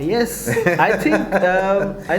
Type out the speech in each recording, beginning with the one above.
Yes, I think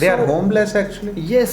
they are homeless actually? Yes,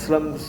slums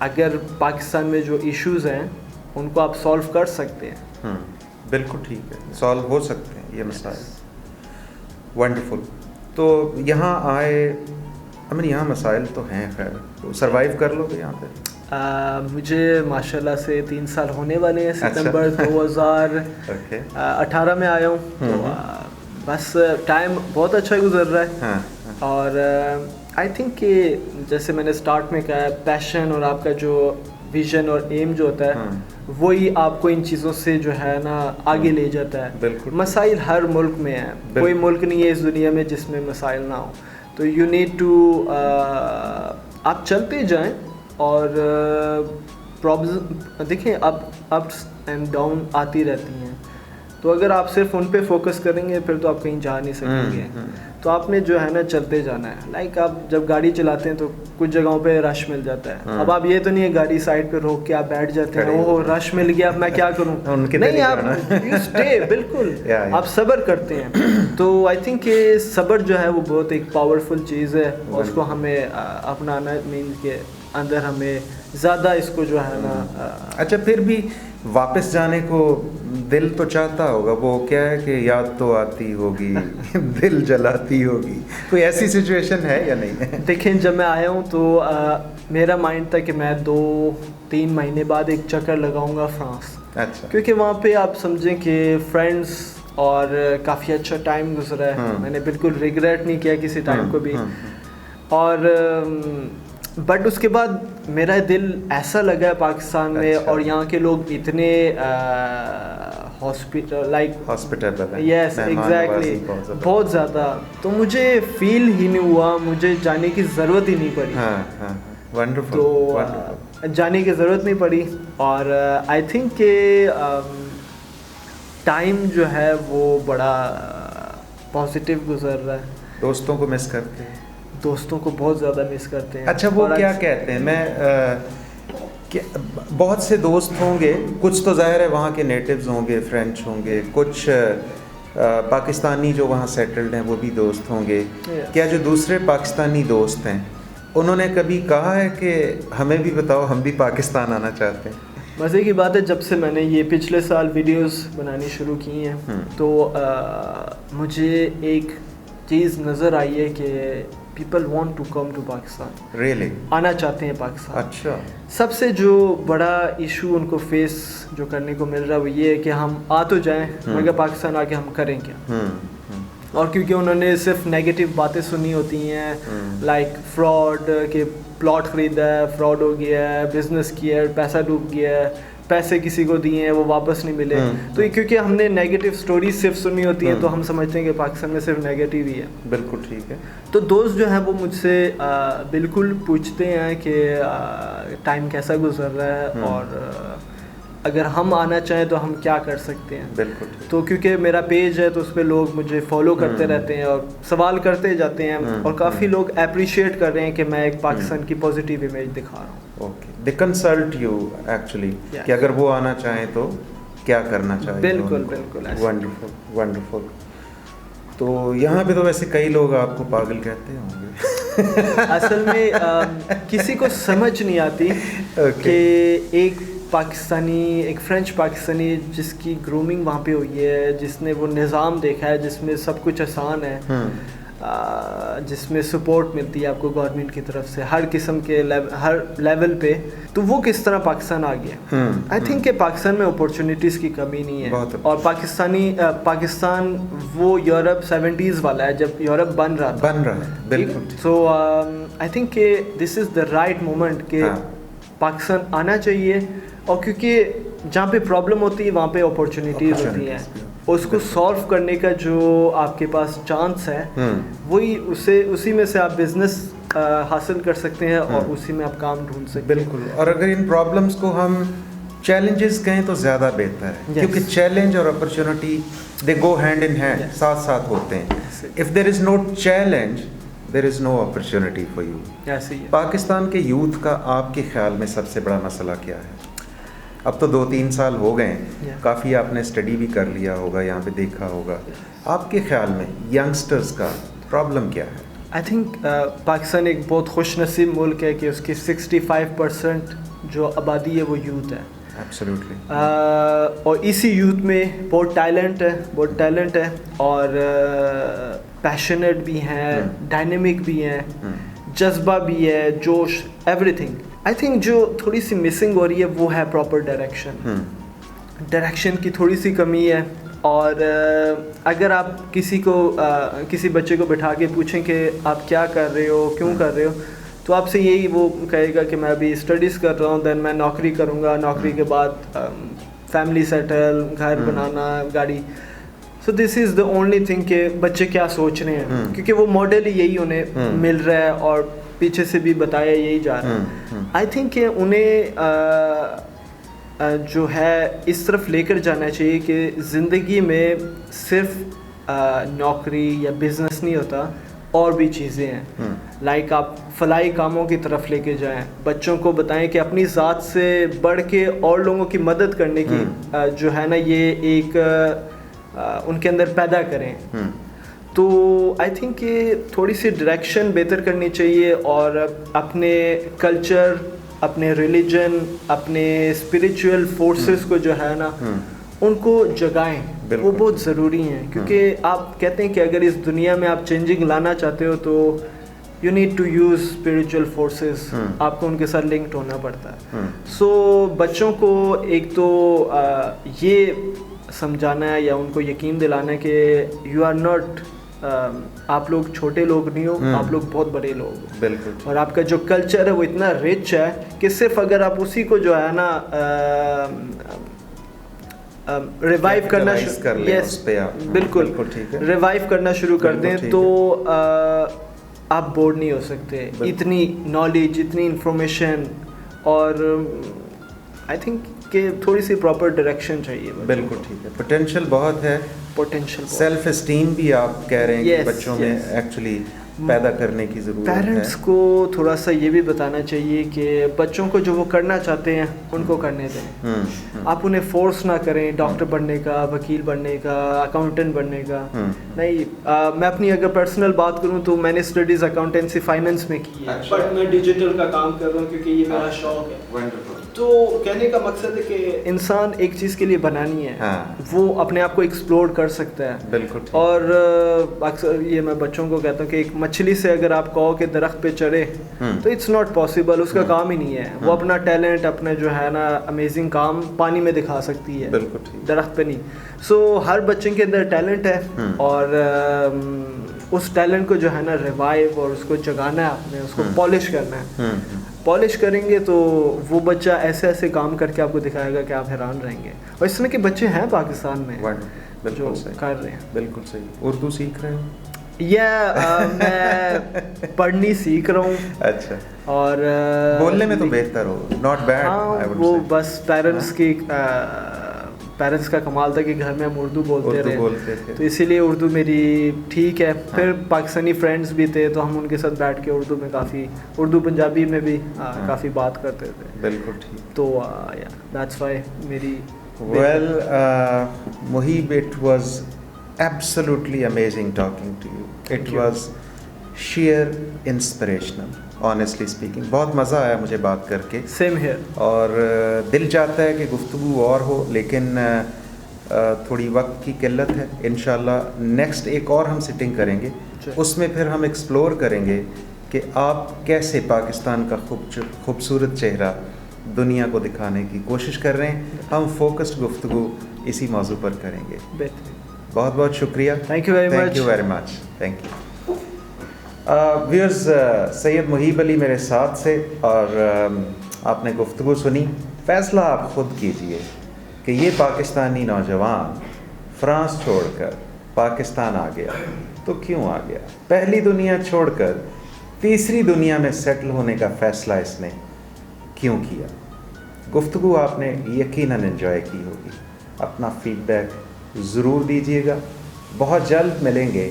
اگر پاکستان میں جو ایشوز ہیں ان کو آپ سولو کر سکتے ہیں. بالکل ٹھیک ہے, سالو ہو سکتے ہیں یہ مسائل. ونڈرفل. تو یہاں آئے امن, یہاں مسائل تو ہیں خیر, تو سروائیو کر لو گے یہاں پہ؟ مجھے ماشاء اللہ سے 3 سال ہونے والے ہیں. ستمبر 2018 میں آیا ہوں, تو بس ٹائم بہت اچھا گزر رہا ہے. اور آئی تھنک کہ جیسے میں نے اسٹارٹ میں کہا, پیشن اور آپ کا جو ویژن اور ایم جو ہوتا ہے وہی آپ کو ان چیزوں سے جو ہے نا آگے لے جاتا ہے. مسائل ہر ملک میں ہیں, کوئی ملک نہیں ہے اس دنیا میں جس میں مسائل نہ ہوں. تو یو نیڈ ٹو, آپ چلتے جائیں اور پرابلم دیکھیں, اپس اینڈ ڈاؤن آتی رہتی ہیں. تو اگر آپ صرف ان پہ فوکس کریں گے پھر تو آپ کہیں جا نہیں سکیں گے. تو آپ نے جو ہے نا چلتے جانا ہے. لائک آپ جب گاڑی چلاتے ہیں تو کچھ جگہوں پہ رش مل جاتا ہے. اب آپ یہ تو نہیں ہے گاڑی سائڈ پہ روک کے آپ بیٹھ جاتے ہیں, وہ رش مل گیا اب میں کیا کروں, نہیں, آپ یو اسٹے, بالکل آپ صبر کرتے ہیں. تو آئی تھنک کہ صبر جو ہے وہ بہت ایک پاورفل چیز ہے, اور اس کو ہمیں اپنانا مینس کے اندر ہمیں زیادہ اس کو جو ہے نا. اچھا, پھر بھی واپس جانے کو دل تو چاہتا ہوگا, وہ کیا ہے کہ یاد تو آتی ہوگی, دل جلاتی ہوگی, کوئی ایسی سچویشن ہے یا نہیں ہے؟ دیکھیں, جب میں آیا ہوں تو میرا مائنڈ تھا کہ میں 2-3 مہینے بعد ایک چکر لگاؤں گا فرانس. اچھا. کیونکہ وہاں پہ آپ سمجھیں کہ فرینڈس اور کافی اچھا ٹائم گزرا ہے. میں نے بالکل ریگریٹ نہیں کیا کسی ٹائم کو بھی. اور بٹ اس کے بعد میرا دل ایسا لگا ہے پاکستان میں, اور یہاں کے لوگ اتنے ہاسپٹل, یس ایگزیکٹلی, بہت زیادہ. تو مجھے فیل ہی نہیں ہوا, مجھے جانے کی ضرورت ہی نہیں پڑی. تو جانے کی ضرورت نہیں پڑی. اور آئی تھنک کہ ٹائم جو ہے وہ بڑا پازیٹیو گزر رہا ہے. دوستوں کو مس کرتے ہیں؟ دوستوں کو بہت زیادہ مس کرتے ہیں. اچھا, وہ کیا کہتے ہیں؟ میں بہت سے دوست ہوں گے, کچھ تو ظاہر ہے وہاں کے نیٹیوز ہوں گے, فرینچ ہوں گے, کچھ پاکستانی جو وہاں سیٹلڈ ہیں وہ بھی دوست ہوں گے. کیا جو دوسرے پاکستانی دوست ہیں انہوں نے کبھی کہا ہے کہ ہمیں بھی بتاؤ, ہم بھی پاکستان آنا چاہتے ہیں؟ مزے کی بات ہے, جب سے میں نے یہ پچھلے سال ویڈیوز بنانی شروع کی ہیں تو مجھے ایک چیز نظر آئی ہے کہ people want to come to Pakistan. Really آنا چاہتے ہیں پاکستان. اچھا. سب سے جو بڑا ایشو ان کو فیس جو کرنے کو مل رہا ہے وہ یہ ہے کہ ہم آ تو جائیں مگر پاکستان آ کے ہم کریں کیا. اور کیونکہ انہوں نے صرف نیگیٹو باتیں سنی ہوتی ہیں, لائک فراڈ کے پلاٹ خریدا ہے, فراڈ ہو گیا ہے, بزنس کیا ہے, پیسہ ڈوب گیا ہے, پیسے کسی کو دیے ہیں وہ واپس نہیں ملے. تو کیونکہ ہم نے نیگیٹو سٹوریز صرف سنی ہوتی ہیں تو ہم سمجھتے ہیں کہ پاکستان میں صرف نیگیٹو ہی ہے. بالکل ٹھیک ہے. تو دوست جو ہیں وہ مجھ سے بالکل پوچھتے ہیں کہ ٹائم کیسا گزر رہا ہے, اور اگر ہم آنا چاہیں تو ہم کیا کر سکتے ہیں. بالکل. تو کیونکہ میرا پیج ہے تو اس پہ لوگ مجھے فالو کرتے رہتے ہیں اور سوال کرتے جاتے ہیں, اور کافی لوگ اپریشیٹ کر رہے ہیں کہ میں ایک پاکستان کی پازیٹیو امیج دکھا رہا ہوں. Okay. They consult you actually کہ اگر وہ آنا چاہیں تو کیا کرنا چاہیے. بالکل بالکل. Wonderful wonderful. تو یہاں پہ تو ویسے کئی لوگ آپ کو پاگل کہتے ہوں گے. اصل میں کسی کو سمجھ نہیں آتی کہ ایک پاکستانی, ایک فرینچ پاکستانی جس کی گرومنگ وہاں پہ ہوئی ہے, جس نے وہ نظام دیکھا ہے جس میں سب کچھ آسان ہے, جس میں سپورٹ ملتی ہے آپ کو گورنمنٹ کی طرف سے ہر قسم کے ہر لیول پہ, تو وہ کس طرح پاکستان آ گیا. آئی تھنک کہ پاکستان میں اپورچونیٹیز کی کمی نہیں ہے, اور پاکستان وہ یورپ 70s والا ہے جب یورپ بن رہا ہے. بالکل. سو آئی تھنک کہ دس از دا رائٹ مومنٹ کہ پاکستان آنا چاہیے, اور کیونکہ جہاں پہ پرابلم ہوتی ہے وہاں پہ اپورچونیٹیز ہوتی ہیں, اس کو سالو کرنے کا جو آپ کے پاس چانس ہے وہی اسی میں سے آپ بزنس حاصل کر سکتے ہیں, اور اسی میں آپ کام ڈھونڈ سکتے ہیں. بالکل. اور اگر ان پرابلمس کو ہم چیلنجز کہیں تو زیادہ بہتر ہے, کیونکہ چیلنج اور opportunity they go hand in hand, ساتھ ساتھ ہوتے ہیں. If there is no challenge there is no opportunity for you. Pakistan کے یوتھ کا آپ کے خیال میں سب سے بڑا مسئلہ کیا ہے؟ اب تو 2-3 سال ہو گئے ہیں, کافی آپ نے اسٹڈی بھی کر لیا ہوگا, یہاں پہ دیکھا ہوگا. آپ کے خیال میں ینگسٹرز کا پرابلم کیا ہے؟ آئی تھنک پاکستان ایک بہت خوش نصیب ملک ہے کہ اس کی 65% جو آبادی ہے وہ یوتھ ہے. اور اسی یوتھ میں بہت ٹیلنٹ ہے اور پیشنیٹ بھی ہیں, ڈائنامک بھی ہیں, جذبہ بھی ہے, جوش, ایوری تھنگ. آئی تھنک جو تھوڑی سی مسنگ ہو رہی ہے وہ ہے پراپر ڈائریکشن کی تھوڑی سی کمی ہے. اور اگر آپ کسی بچے کو بٹھا کے پوچھیں کہ آپ کیا کر رہے ہو, کیوں کر رہے ہو, تو آپ سے یہی وہ کہے گا کہ میں ابھی اسٹڈیز کر رہا ہوں, دین میں نوکری کروں گا, نوکری کے بعد فیملی سیٹل, گھر بنانا, گاڑی. سو دس از دا اونلی تھنگ کہ بچے کیا سوچ رہے ہیں, کیونکہ وہ ماڈل ہی یہی انہیں مل رہا ہے اور پیچھے سے بھی بتایا یہی جا رہا ہے. آئی تھنک کہ انہیں جو ہے اس طرف لے کر جانا چاہیے کہ زندگی میں صرف نوکری یا بزنس نہیں ہوتا, اور بھی چیزیں ہیں. لائک آپ فلاحی کاموں کی طرف لے کے جائیں, بچوں کو بتائیں کہ اپنی ذات سے بڑھ کے اور لوگوں کی مدد کرنے کی جو ہے نا یہ ایک ان کے اندر پیدا کریں. تو آئی تھنک کہ تھوڑی سی ڈائریکشن بہتر کرنی چاہیے, اور اپنے کلچر, اپنے ریلیجن, اپنے اسپریچول فورسز کو جو ہے نا ان کو جگائیں. وہ بہت ضروری ہیں, کیونکہ آپ کہتے ہیں کہ اگر اس دنیا میں آپ چینجنگ لانا چاہتے ہو تو you need to use spiritual forces, آپ کو ان کے ساتھ لنکڈ ہونا پڑتا ہے. سو بچوں کو ایک تو یہ سمجھانا ہے یا ان کو یقین دلانا ہے کہ یو آر ناٹ, آپ لوگ چھوٹے لوگ نہیں ہو, آپ لوگ بہت بڑے لوگ ہو. بالکل. اور آپ کا جو کلچر ہے وہ اتنا رچ ہے کہ صرف اگر آپ اسی کو جو ہے نا ریوائیو کرنا بالکل ریوائیو کرنا شروع کر دیں تو آپ بورڈ نہیں ہو سکتے. اتنی نالج, اتنی انفارمیشن, اور آئی تھنک کہ تھوڑی سی پراپر ڈائریکشن چاہیے. بالکل ٹھیک ہے. پوٹینشیل بہت ہے, سیلف اسٹیم بھی آپ کہہ رہے ہیں کہ بچوں میں ایکچولی پیدا کرنے کی ضرورت ہے. پیرنٹس کو تھوڑا سا یہ بھی بتانا چاہیے کہ بچوں کو جو وہ کرنا چاہتے ہیں ان کو کرنے دیں. آپ انہیں فورس نہ کریں ڈاکٹر بننے کا, وکیل بننے کا, اکاؤنٹنٹ بننے کا. نہیں, میں اپنی اگر پرسنل بات کروں تو میں نے اسٹڈیز اکاؤنٹنسی فائنینس میں کی ہے, بٹ میں ڈیجیٹل کا کام کر رہا ہوں کیونکہ یہ میرا شوق ہے. تو کہنے کا مقصد ہے کہ انسان ایک چیز کے لیے بنانی ہے, وہ اپنے آپ کو ایکسپلور کر سکتا ہے. بالکل. اور اکثر یہ میں بچوں کو کہتا ہوں کہ ایک مچھلی سے اگر آپ کہو کہ درخت پہ چڑھے تو اٹس ناٹ پاسبل, اس کا کام ہی نہیں ہے. وہ اپنا ٹیلنٹ, اپنا جو ہے نا امیزنگ کام پانی میں دکھا سکتی ہے, درخت پہ نہیں. سو ہر بچے کے اندر ٹیلنٹ ہے, اور اس ٹیلنٹ کو جو ہے نا ریوائیو اور اس کو جگانا ہے, آپ نے اس کو پالش کرنا ہے. پالش کریں گے تو وہ بچہ ایسے ایسے کام کر کے آپ کو دکھائے گا کہ آپ حیران رہیں گے. اور اس طرح کے بچے ہیں پاکستان میں جو کر رہے ہیں. بالکل صحیح. اردو سیکھ رہے ہیں یا میں پڑھنی سیکھ رہا ہوں. اچھا. اور بولنے میں تو بہتر ہو, ناٹ بیڈ. ہاں, وہ بس پیرنٹس کا کمال تھا کہ گھر میں ہم اردو بولتے رہے, تو اسی لیے اردو میری ٹھیک ہے. پھر پاکستانی فرینڈس بھی تھے تو ہم ان کے ساتھ بیٹھ کے اردو میں کافی, اردو پنجابی میں بھی کافی بات کرتے تھے. بالکل ٹھیک. تو دیٹس وائی میری ویل Mohib, it was absolutely amazing talking to you. It was sheer inspirational, honestly speaking. بہت مزہ آیا مجھے بات کر کے. Same here. اور دل چاہتا ہے کہ گفتگو اور ہو, لیکن تھوڑی وقت کی قلت ہے. انشاءاللہ نیکسٹ ایک اور ہم سٹنگ کریں گے, اس میں پھر ہم ایکسپلور کریں گے کہ آپ کیسے پاکستان کا خوبصورت چہرہ دنیا کو دکھانے کی کوشش کر رہے ہیں. ہم فوکسڈ گفتگو اسی موضوع پر کریں گے. بہترین. بہت بہت شکریہ. Thank you very much. Thank you. Viewers, Syed Mohib Ali میرے ساتھ سے, اور آپ نے گفتگو سنی. فیصلہ آپ خود کیجئے کہ یہ پاکستانی نوجوان فرانس چھوڑ کر پاکستان آ گیا تو کیوں آ گیا. پہلی دنیا چھوڑ کر تیسری دنیا میں سیٹل ہونے کا فیصلہ اس نے کیوں کیا. گفتگو آپ نے یقیناً انجوائے کی ہوگی. اپنا فیڈ بیک ضرور دیجیے گا. بہت جلد ملیں گے